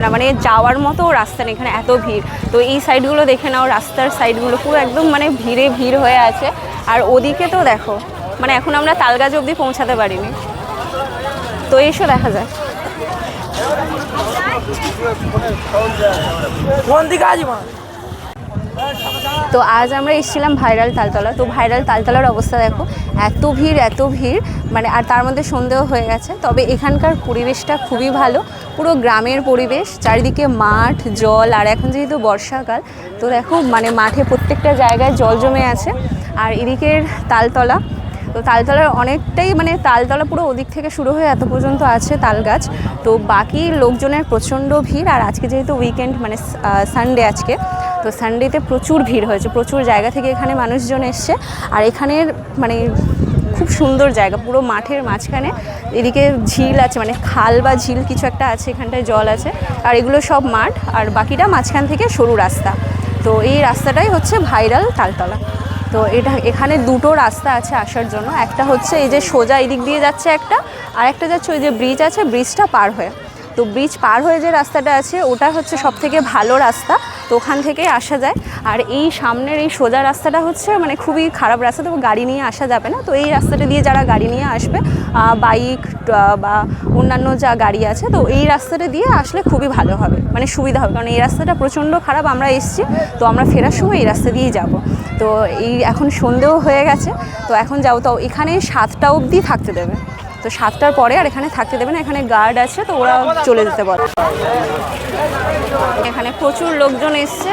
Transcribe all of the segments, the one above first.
না, মানে যাওয়ার মতো রাস্তা নেই, এখানে এত ভিড়। তো এই সাইডগুলো দেখে নাও, রাস্তার সাইডগুলো পুরো একদম মানে ভিড়ে ভিড় হয়ে আছে। আর ওদিকে তো দেখো, মানে এখন আমরা তালগাছ অবধি পৌঁছাতে পারিনি। তো এসো দেখা যায়। তো আজ আমরা এসেছিলাম ভাইরাল তালতলা। তো ভাইরাল তালতলার অবস্থা দেখো, এত ভিড়, মানে আর তার মধ্যে সন্দেহ হয়ে গেছে। তবে এখানকার পরিবেশটা খুবই ভালো, পুরো গ্রামের পরিবেশ, চারিদিকে মাঠ, জল। আর এখন যেহেতু বর্ষাকাল, তো দেখো মানে মাঠে প্রত্যেকটা জায়গায় জল জমে আছে। আর এদিকের তালতলা, তো তালতলার অনেকটাই মানে তালতলা পুরো ওদিক থেকে শুরু হয়ে এত পর্যন্ত আছে তাল গাছ। তো বাকি লোকজনের প্রচণ্ড ভিড়। আর আজকে যেহেতু উইকেন্ড, মানে সানডে আজকে, তো সানডেতে প্রচুর ভিড় হয়েছে, প্রচুর জায়গা থেকে এখানে মানুষজন এসছে। আর এখানের মানে খুব সুন্দর জায়গা, পুরো মাঠের মাঝখানে, এদিকে ঝিল আছে, মানে খাল বা ঝিল কিছু একটা আছে, এখানটায় জল আছে। আর এগুলো সব মাঠ, আর বাকিটা মাঝখান থেকে সরু রাস্তা। তো এই রাস্তাটাই হচ্ছে ভাইরাল তালতলা। তো এখানে দুটো রাস্তা আছে আসার জন্য। একটা হচ্ছে এই যে সোজা এদিক দিয়ে যাচ্ছে একটা, আর একটা যাচ্ছে ওই যে ব্রিজ আছে, ব্রিজটা পার হয়ে। তো ব্রিজ পার হয়ে যে রাস্তাটা আছে ওটা হচ্ছে সবথেকে ভালো রাস্তা, তো ওখান থেকেই আসা যায়। আর এই সামনের এই সোজা রাস্তাটা হচ্ছে মানে খুবই খারাপ রাস্তা, তো গাড়ি নিয়ে আসা যাবে না। তো এই রাস্তাটা দিয়ে যারা গাড়ি নিয়ে আসবে, বাইক বা অন্যান্য যা গাড়ি আছে, তো এই রাস্তাটা দিয়ে আসলে খুবই ভালো হবে, মানে সুবিধা হবে। কারণ এই রাস্তাটা প্রচণ্ড খারাপ, আমরা এসেছি, তো আমরা ফেরার সময় এই রাস্তা দিয়েই যাব। তো এই এখন সন্ধেও হয়ে গেছে, তো এখন যাবো। তো এখানে 7টা অবধি থাকতে দেবে, তো 7টার পরে আর এখানে থাকতে দেবে না। এখানে গার্ড আছে, তো ওরা চলে যেতে পারে। এখানে প্রচুর লোকজন এসছে,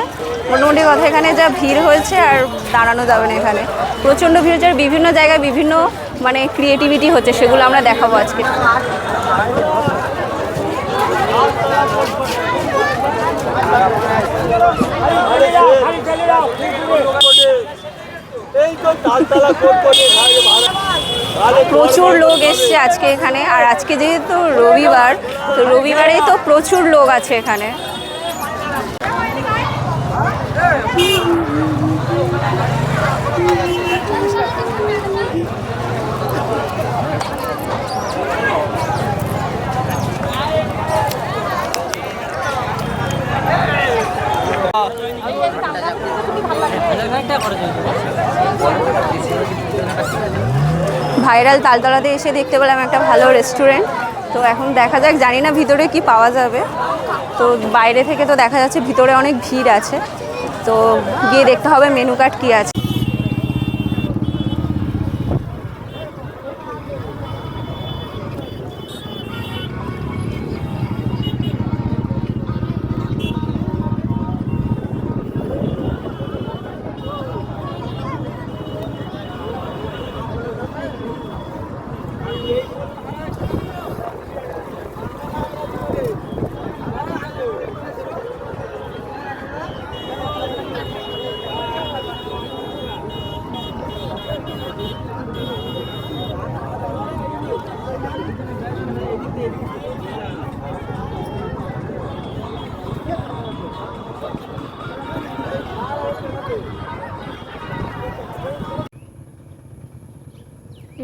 মোটামুটি কথা এখানে যা ভিড় হয়েছে আর দাঁড়ানো যাবে না। এখানে প্রচণ্ড ভিড় হচ্ছে, আর বিভিন্ন জায়গায় বিভিন্ন মানে ক্রিয়েটিভিটি হচ্ছে, সেগুলো আমরা দেখাবো আজকে। প্রচুর লোক এসছে আজকে এখানে। আর আজকে যেহেতু রবিবার, তো রবিবারেই তো প্রচুর লোক আছে এখানে। ভাইরাল তালতলাতে এসে দেখতে পেলাম একটা ভালো রেস্টুরেন্ট। তো এখন দেখা যাক, জানি না ভিতরে কি পাওয়া যাবে। তো বাইরে থেকে তো দেখা যাচ্ছে ভিতরে অনেক ভিড় আছে, তো গিয়ে দেখতে হবে মেনু কার্ড কী আছে।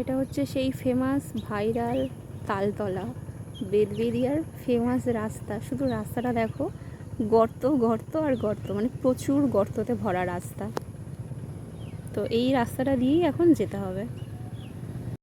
এটা হচ্ছে সেই ফেমাস ভাইরাল তালতলা, বেদবেরিয়ার ফেমাস রাস্তা। শুধু রাস্তাটা দেখো, গর্ত গর্ত আর গর্ত, মানে প্রচুর গর্ততে ভরা রাস্তা। তো এই রাস্তাটা দিয়েই এখন যেতে হবে।